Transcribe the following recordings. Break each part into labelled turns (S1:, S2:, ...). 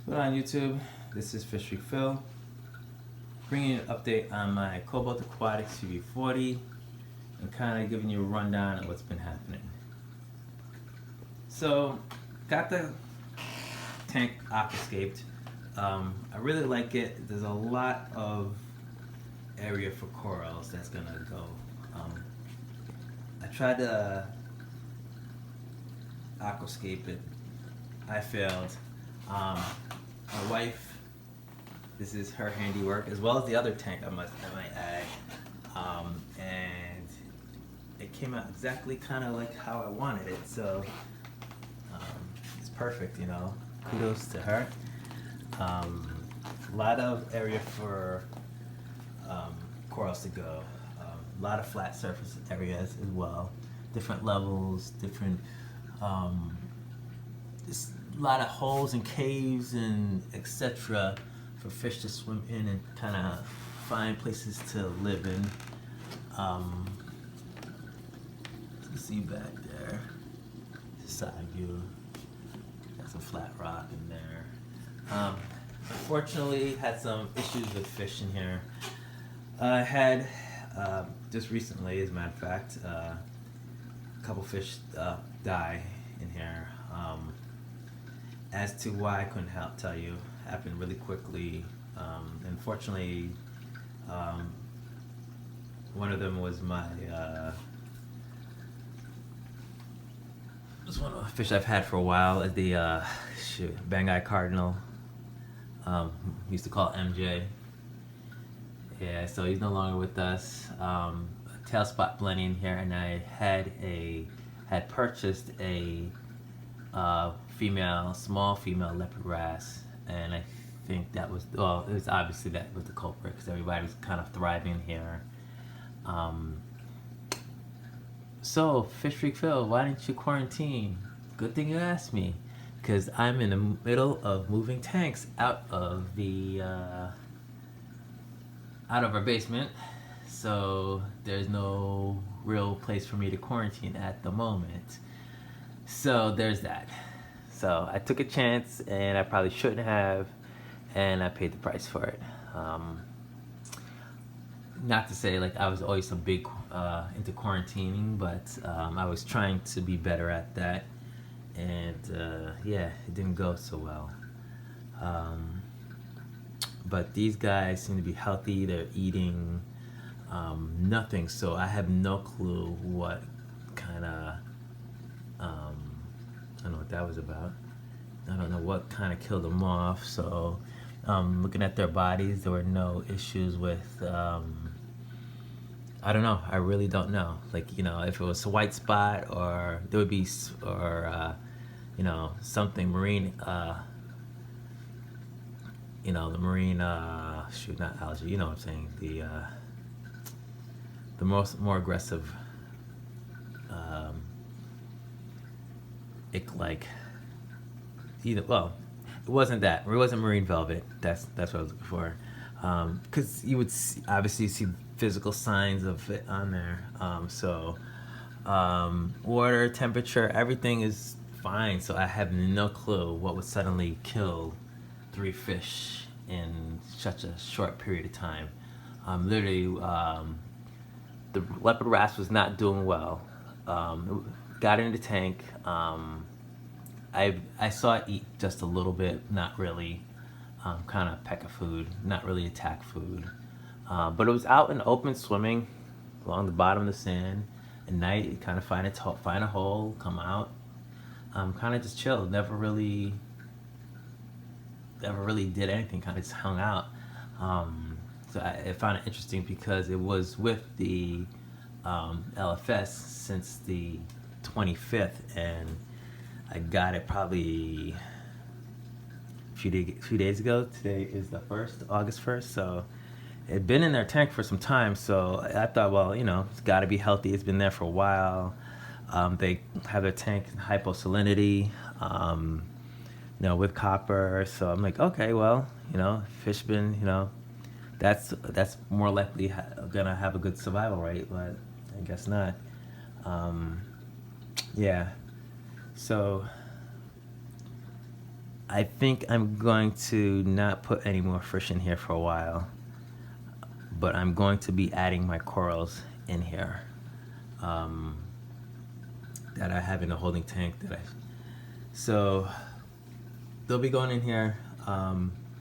S1: What's on YouTube? This is Fish Freak Phil, bringing you an update on my Cobalt Aquatics C-Vue 40 and kind of giving you a rundown of what's been happening. So, got the tank aquascaped. I really like it. There's a lot of area for corals that's gonna go. I tried to aquascape it. I failed. My wife, this is her handiwork, as well as the other tank I might add, and it came out exactly kind of like how I wanted it, so it's perfect, you know. Kudos to her. A lot of area for corals to go. A lot of flat surface areas as well, different levels, different just a lot of holes and caves and etc. for fish to swim in and kind of find places to live in. You see back there, side view. That's a flat rock in there. Unfortunately, had some issues with fish in here. I had just recently, as a matter of fact, a couple fish die in here. As to why, I couldn't tell you. Happened really quickly. Unfortunately, one of them was my was one of the fish I've had for a while. The Banggai Cardinal. Used to call it MJ. Yeah, so he's no longer with us. Tail spot blending in here, and I had purchased a small female leopard wrasse, and I think that was, well, it was obviously that was the culprit because everybody was kind of thriving here. So, Fish Freak Phil, why didn't you quarantine? Good thing you asked me, because I'm in the middle of moving tanks out of our basement, so there's no real place for me to quarantine at the moment. So there's that. So I took a chance, and I probably shouldn't have, and I paid the price for it. Not to say like I was always so big into quarantining, but I was trying to be better at that, and yeah, it didn't go so well. But these guys seem to be healthy. They're eating nothing, so I have no clue what kind of I don't know what that was about. I don't know what kind of killed them off. So looking at their bodies, there were no issues with I don't know. I really don't know. Like, you know, if it was a white spot, or there would be, or you know, something marine, you know, the marine shoot, not algae, you know what I'm saying, the more aggressive ick-like, either, well, it wasn't that, it wasn't marine velvet, that's what I was looking for, because you would obviously see physical signs of it on there. So water temperature, everything is fine, so I have no clue what would suddenly kill 3 fish in such a short period of time. Literally, the leopard wrasse was not doing well. Got in the tank. I saw it eat just a little bit, not really. Kind of peck of food, not really attack food. But it was out in open swimming along the bottom of the sand. At night, you kind of find a hole, come out. Kind of just chilled. Never really did anything. Kind of just hung out. So I found it interesting because it was with the LFS since the 25th, and I got it probably a few days ago. Today is the 1st, August 1st, so it had been in their tank for some time, so I thought, well, you know, it's got to be healthy. It's been there for a while. They have their tank in hyposalinity, you know, with copper, so I'm like, okay, well, you know, fish been, you know, that's more likely gonna have a good survival rate, but I guess not. Yeah, so I think I'm going to not put any more fish in here for a while, but I'm going to be adding my corals in here that I have in the holding tank. So they'll be going in here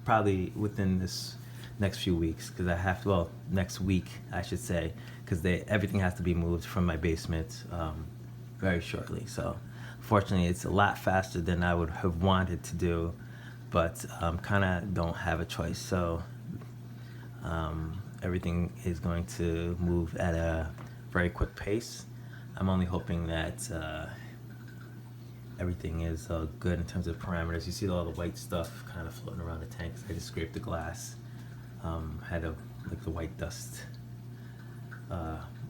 S1: probably within this next few weeks, because I have to, well, next week I should say, because everything has to be moved from my basement very shortly. So fortunately it's a lot faster than I would have wanted to do, but kind of don't have a choice. So everything is going to move at a very quick pace. I'm only hoping that everything is good in terms of parameters. You see all the white stuff kind of floating around the tank. I just scraped the glass. Had like the white dust,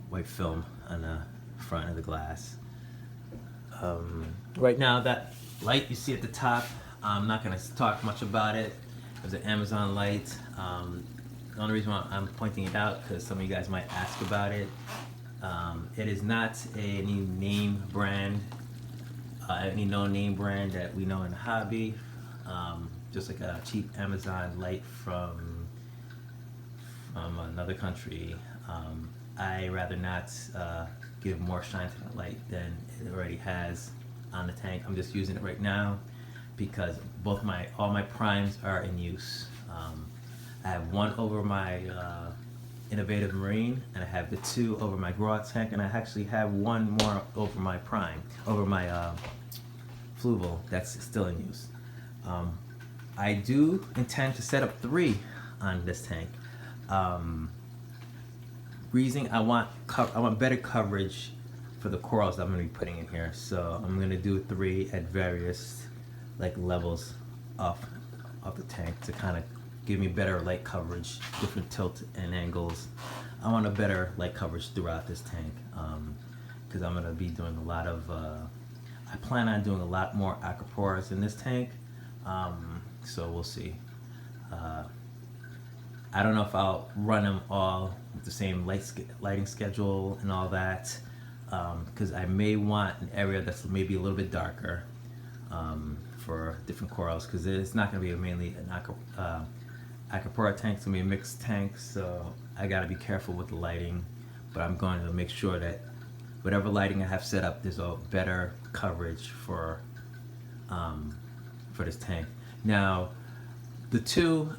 S1: white film on the front of the glass. Right now, that light you see at the top, I'm not going to talk much about it. It's an Amazon light. The only reason why I'm pointing it out, because some of you guys might ask about it. It is not any name brand, any no-name brand that we know in the hobby. Just like a cheap Amazon light from another country. I rather not give more shine to that light than it already has on the tank. I'm just using it right now because all my primes are in use. I have one over my Innovative Marine, and I have the 2 over my grow out tank, and I actually have one more over my prime, over my Fluval that's still in use. I do intend to set up 3 on this tank. Reason I want better coverage for the corals that I'm going to be putting in here, so I'm going to do 3 at various like levels off the tank to kind of give me better light coverage, different tilt and angles. I want a better light coverage throughout this tank because I'm going to be doing a lot of I plan on doing a lot more aquaporas in this tank, so we'll see. I don't know if I'll run them all with the same lighting schedule and all that, because I may want an area that's maybe a little bit darker for different corals, because it's not going to be mainly an aquapora tank. It's going to be a mixed tank, so I got to be careful with the lighting, but I'm going to make sure that whatever lighting I have set up, there's a better coverage for this tank. Now, the 2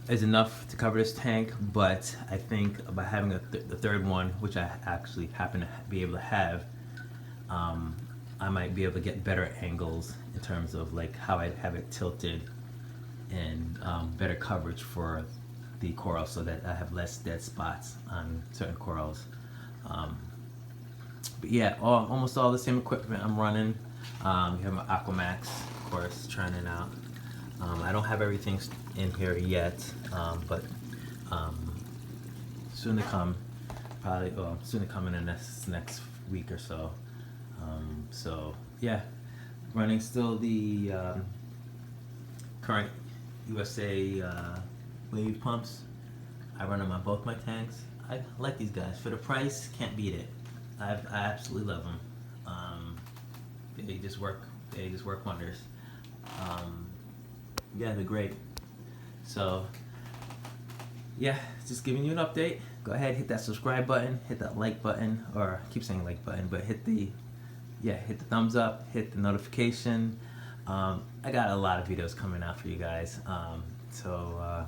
S1: is enough to cover this tank, but I think by having the third one, which I actually happen to be able to have, I might be able to get better angles in terms of like how I have it tilted, and better coverage for the coral, so that I have less dead spots on certain corals. But yeah, almost all the same equipment I'm running. You have my Aquamax, of course, trying it out. I don't have everything in here yet, but soon to come. Probably, soon to come in the next week or so. So yeah, running still the current USA wave pumps. I run them on both my tanks. I like these guys. For the price, can't beat it. I absolutely love them. They just work wonders. Yeah, they're great. So yeah, just giving you an update. Go ahead, hit that subscribe button, hit that like button, or I keep saying like button, but hit the thumbs up, hit the notification. I got a lot of videos coming out for you guys, so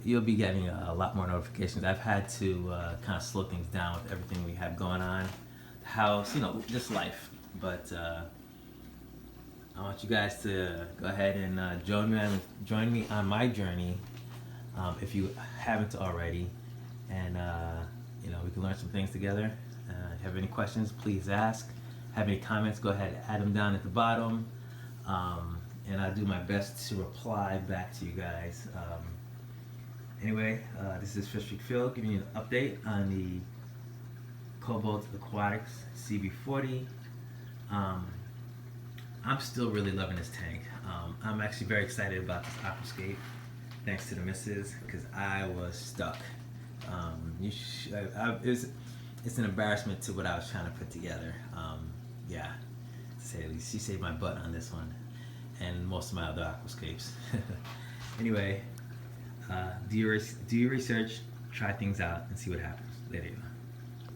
S1: you'll be getting a lot more notifications. I've had to kind of slow things down with everything we have going on, the house, just life. But I want you guys to go ahead and join me on my journey, if you haven't already, and we can learn some things together. If you have any questions, please ask. Have any comments, go ahead and add them down at the bottom, and I'll do my best to reply back to you guys. Anyway, this is Fish Freak Phil giving you an update on the Cobalt Aquatics C-Vue 40. I'm still really loving this tank. I'm actually very excited about this aquascape, thanks to the missus, because I was stuck. It's an embarrassment to what I was trying to put together. Yeah, to say at least. She saved my butt on this one. and most of my other aquascapes. Anyway, do your research, try things out, and see what happens. Later.